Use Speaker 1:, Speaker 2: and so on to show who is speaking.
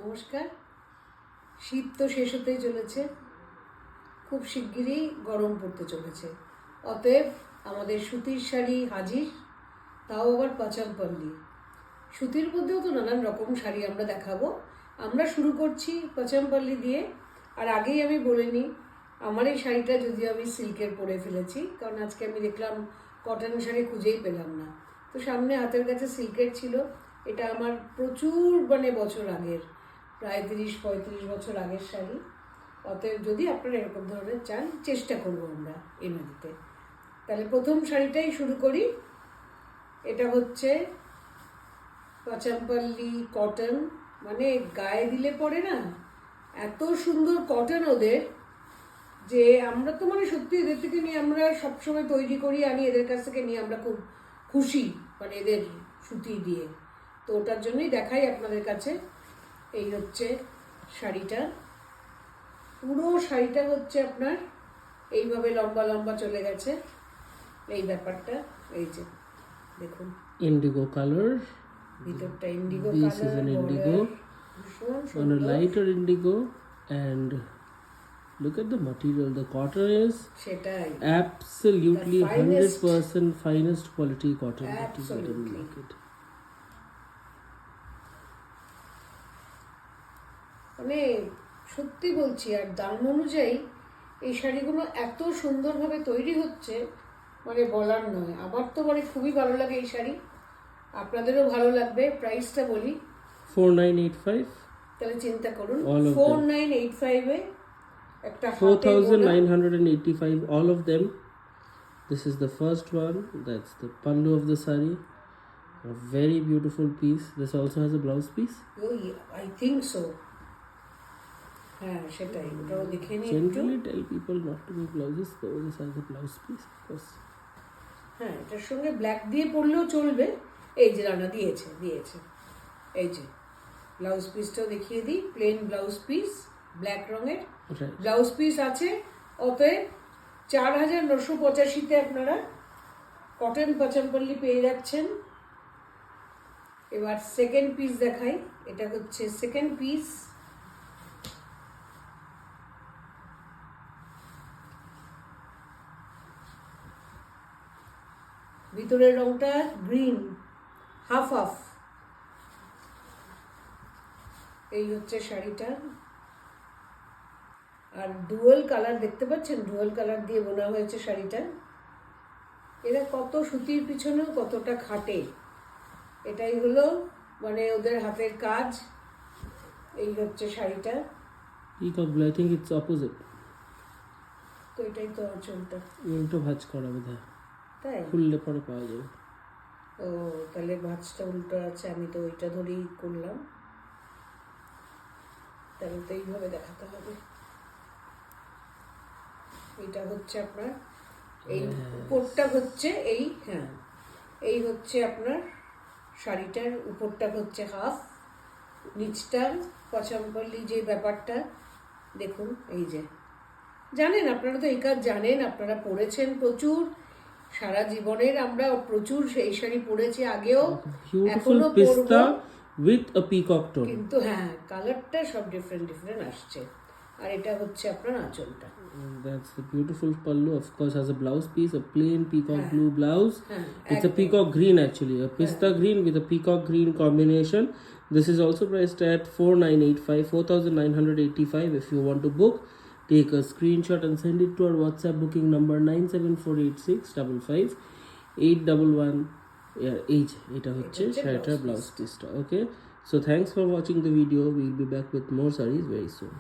Speaker 1: নমস্কার। শীত তো শেষ হতেই চলেছে, খুব শিগগিরই গরম পড়তে চলেছে। অতএব আমাদের সুতির শাড়ি হাজির, তাও আবার পাচামপল্লি। সুতির মধ্যেও তো নানান রকম শাড়ি আমরা দেখাবো। আমরা শুরু করছি পাচামপল্লি দিয়ে। আর আগেই আমি বলে নিই, আমার এই শাড়িটা যদিও আমি সিল্কের পরে ফেলেছি, কারণ আজকে আমি দেখলাম কটন শাড়ি খুঁজেই পেলাম না। তো সামনে হাতের কাছে সিল্কের ছিল। এটা আমার প্রচুর বছর আগের, প্রায় 30-35 বছর আগের শাড়ি। অতএব যদি আপনারা এরকম ধরনের চান, চেষ্টা করবো আমরা এনে দিতে। তাহলে প্রথম শাড়িটাই শুরু করি। এটা হচ্ছে পাচামপল্লি কটন, মানে গায়ে দিলে পরে না এত সুন্দর কটন ওদের, যে আমরা তো সত্যি এদের থেকে নিয়ে আমরা সবসময় তৈরি করি, আনি এদের কাছ থেকে নিয়ে আমরা খুব খুশি, এদের সুতি দিয়ে। তো ওটার জন্যই দেখাই আপনাদের কাছে। এই হচ্ছে শাড়িটা, পুরো শাড়িটা হচ্ছে আপনার এইভাবে লম্বা লম্বা চলে গেছে। এই ব্যাপারটা, এই যে দেখুন,
Speaker 2: indigo color.
Speaker 1: ভিতরটা Indigo
Speaker 2: This
Speaker 1: colour,
Speaker 2: is an indigo on a lighter indigo, and look at the material. The cotton is
Speaker 1: সেটাই
Speaker 2: absolutely
Speaker 1: The finest.
Speaker 2: 100% finest quality cotton that you get in the
Speaker 1: Absolutely.
Speaker 2: market.
Speaker 1: সত্যি বলছি, আর দাম অনুযায়ী এই শাড়িগুলো এত সুন্দরভাবে তৈরি হচ্ছে, বলার নয়। আমার তো খুবই ভালো লাগে এই শাড়ি, আপনাদেরও ভালো লাগবে। প্রাইসটা বলি,
Speaker 2: 4985.
Speaker 1: তাহলে চিন্তা করুন,
Speaker 2: All of them.
Speaker 1: 4985 এ একটা
Speaker 2: 4985, all of them. This is the first one. That's the pallu of the sari. A very beautiful piece. This also has a blouse piece.
Speaker 1: I think so. হ্যাঁ, সেটাই, ওটাও দেখে নিই একটু।
Speaker 2: Generally tell people not to make blouses, though this has a blouse piece, of course.
Speaker 1: হ্যাঁ, এটার সঙ্গে black দিয়ে পরলেও চলবে। এই যে রানা দিয়েছে, এই যে ব্লাউজ পিসটাও দেখিয়ে দিই। প্লেন ব্লাউজ পিস, ব্ল্যাক রঙের
Speaker 2: Right.
Speaker 1: ব্লাউজ পিস আছে। অতএব 4985-তে আপনারা কটন পাচামপল্লি পেয়ে যাচ্ছেন। এবার সেকেন্ড পিস দেখাই। এটা হচ্ছে সেকেন্ড পিস। ভিতরের রংটা গ্রিন, হাফ হাফ। এই হচ্ছে শাড়িটা। আর ডুয়াল কালার দেখতে পাচ্ছেন, ডুয়াল কালার দিয়ে বোনা হয়েছে শাড়িটা। এরা কত সুতির পিছনেও কতটা খাটে, এটাই হলো ওদের হাতের কাজ। এই হচ্ছে শাড়িটা।
Speaker 2: Peacock blue, I think it's opposite.
Speaker 1: তো এটাই তো অঞ্চলটা,
Speaker 2: উল্টো ভাঁজ করা বোধহয়,
Speaker 1: তাই?
Speaker 2: খুললে পরে পাওয়া যাবে।
Speaker 1: ও, তাহলে ভাঁজটা উল্টো আছে, আমি তো ওইটা ধরেই করলাম। তাহলে তো এইভাবে দেখাতে হবে। এটা হচ্ছে আপনার এই উপরটা হচ্ছে এই, হ্যাঁ, এই হচ্ছে আপনার শাড়িটার উপরটা হচ্ছে হাফ, নিচটার পাচামপল্লি যে ব্যাপারটা দেখুন। এই যে জানেন, আপনারা তো এই কাজ জানেন, আপনারা পরেছেন প্রচুর, সারা জীবনের আমরা প্রচুর সেই শাড়ি পরেছি আগেও,
Speaker 2: Beautiful
Speaker 1: এখনো
Speaker 2: pista
Speaker 1: পরবো।
Speaker 2: with a peacock tone.
Speaker 1: কিন্তু হ্যাঁ, কালারটা সব ডিফারেন্ট আসছে। আর এটা হচ্ছে আপনার আঁচলটা।
Speaker 2: That's the beautiful pallu, of course, has a blouse piece, a plain peacock blue blouse. It's a
Speaker 1: একদম।
Speaker 2: peacock green actually, a pista green with a peacock green combination. This is also priced at 4985, 4985. If you want to book, take a screenshot and send it to our WhatsApp booking number 9748655 811. এটা হচ্ছে শাড়িটার blouse পিসটা। Okay, so thanks for watching the video. We'll be back with more sarees very soon.